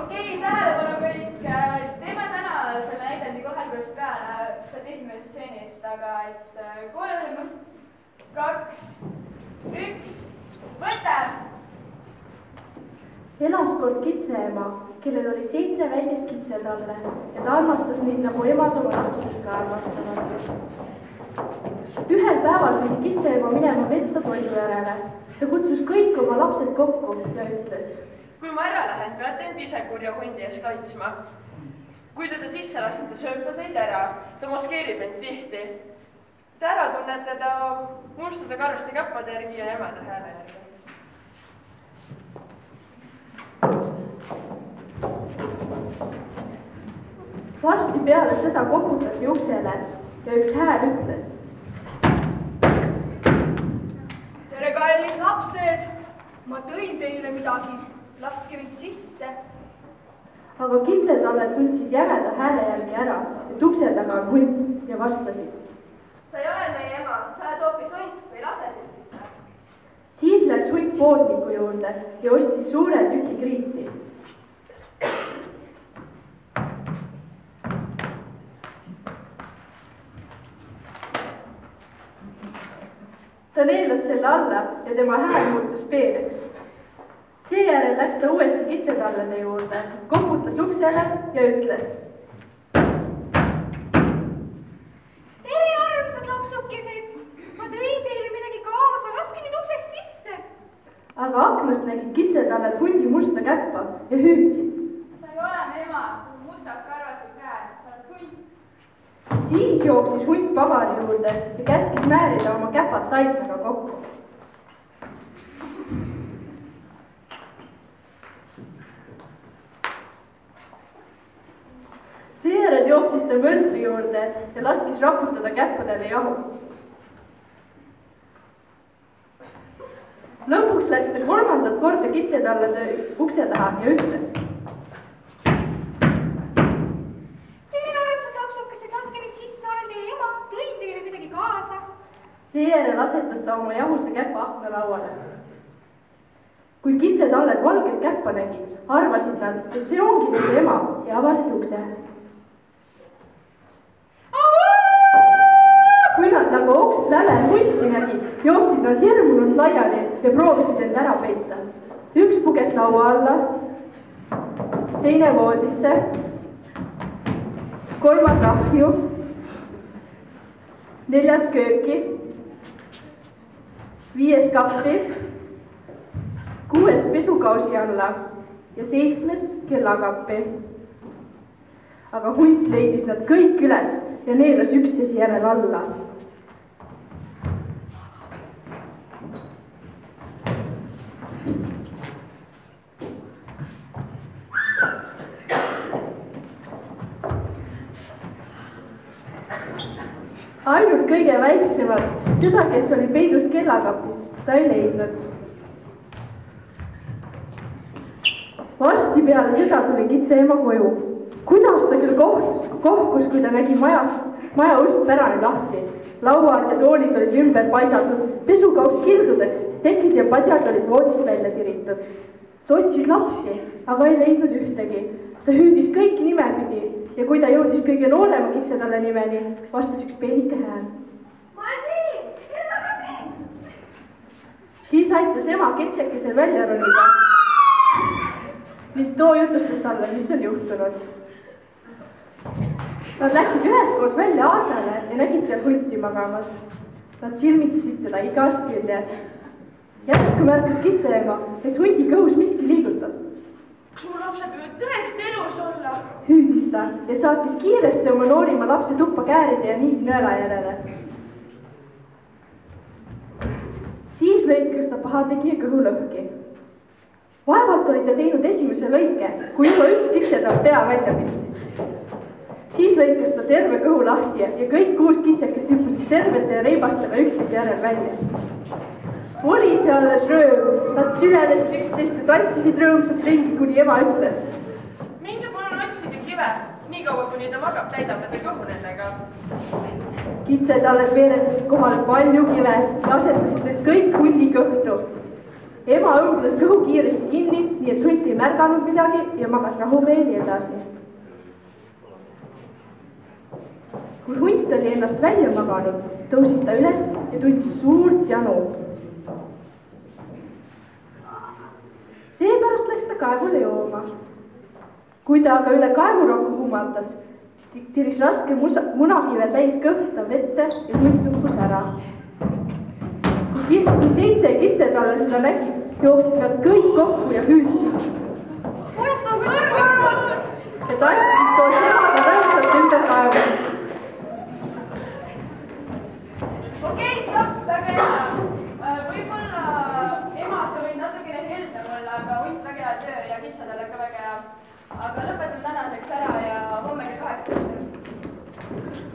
Okei, tähelepanu kõik. Teeme täna selle näidendi kohe algusest peale, sealt esimesest stseenist, aga 3, 2, 1, võta! Elas kord kitseema, kellel oli 7 väikest kitsetalle ja ta armastas neid nagu emad oma lapsed ka armastavad. Ühel päeval pidi kitseema minema metsa toidu järele. Ta kutsus kõik oma lapsed kokku ja ütles: kui ma ära lähen, peate end ise kurja hundi ees kaitsma. Kui teda sisse lasete, sööb ta teid ära. Ta maskeerib end tihti. Te ära tunnete ta mustade karvaste käppade järgi ja emade hääle järgi. Varsti peale seda koputati uksele ja üks hääl ütles: tere, kallid lapsed! Ma tõin teile midagi. Laske mind sisse. Aga kitsetalled tundsid jämeda hääle järgi ära, et ukse taga on hunt ja vastasid: sa ei ole meie ema, sa oled hoopis hunt või lasesid sisse. Siis läks hunt poodniku juurde ja ostis suure tüki kriiti. Ta neelas selle alla ja tema hääl muutus peeneks. Seejärel läks ta uuesti kitsetallede juurde, koputas uksele ja ütles: tere, armsad lapsukesed! Ma tõin teile midagi kaasa, laske mind uksest sisse! Aga aknast nägid kitsetalled hundi musta käppa ja hüüdsid: sa ei ole me ema, sul mustad karvased käed, sa oled hunt. Siis jooksis hunt pagari juurde ja käskis määrida oma käpad taitmega kokku. Seejärel jooksis ta mõldri juurde ja laskis raputada käppadele jahu. Lõpuks läks ta 3. korda kitsetallede ukse taha ja ütles: tere, armsad lapsukesed, laske mind sisse, olen teie ema, tõin teile midagi kaasa. Seejärel asetas ta oma jahuse käpa aknalauale. Kui kitsetalled valget käppa nägid, arvasid nad, et see ongi nende ema ja avasid ukse. Kui nad nagu lävel hunti nägid, jooksid nad hirmunult laiali ja proovisid end ära peita. Üks puges laua alla, teine voodisse, 3. ahju, 4. kööki, 5. kappi, 6. pesukausi alla ja 7. kellakappi. Aga hunt leidis nad kõik üles ja neelas üksteise järel alla. Ainult kõige väiksemad, seda, kes oli peidus kellakapis, ta ei leidnud. Varsti peale seda tuli kitseema koju. Kuidas ta küll kohkus, kui ta nägi maja ust pärane lahti. Lauad ja toolid olid ümber paisatud, pesukaus kildudeks, tekid ja padjad olid voodist välja tiritud. Ta otsis lapsi, aga ei leidnud ühtegi. Ta hüüdis kõiki nimepidi ja kui ta jõudis kõige noorema kitsetalle nimeni, vastas üks peenike hääl. Ma olen siin, kellakapi! Siis aitas ema kitsekesel välja ronida. Nüüd too jutustas talle, mis on juhtunud. Nad läksid üheskoos välja aasale ja nägid seal hunti magamas. Nad silmitsesid teda igast küljest. Järsku märkas kitseema, et hundi kõhus miski liigutas. Kas mu lapsed võivad tõesti elus olla? Hüüdis ta ja saatis kiiresti oma noorima lapse tuppa kääride ja niidi nõela järele. Siis lõikas ta pahategija kõhu lõhki. Vaevalt oli ta teinud esimese lõike, kui juba üks kitsetall pea välja pistis. Siis lõikas ta terve kõhu lahti ja kõik 6 kitsekest hüppasid tervete ja reibastega üksteise järel välja. Oli see alles rööv, nad sülelesid üksteist ja tantsisid rõõmsalt ringi, kuni ema ütles: minge palun otsige kive, nii kaua kuni ta magab, täidame ta kõhu nendega. Kitsetalled veeretasid kohale palju kive ja asetasid need kõik hundi kõhtu. ema õmbles kõhu kiiresti kinni, nii et hunt ei märganud midagi ja magas rahumeeli edasi. Kui hunt oli ennast välja maganud, tõusis ta üles ja tundis suurt janu. Seepärast läks ta kaevule jooma. Kui ta aga üle kaevurokku kummardas, tiris raske munakive täis kõhta vette ja hunt uppus ära. Kui 7 kitsetalle seda nägid, jooksid nad kõik kokku ja hüüdsid. Ja tantsisid koos emaga rõõmsalt ümber kaevu. Okei, stopp, väga hea. Võib-olla ema, sa võid natukene heldem olla, aga hunt väga hea töö ja kitsadele ka väga hea. Aga lõpetan tänaseks ära ja homme kell 8.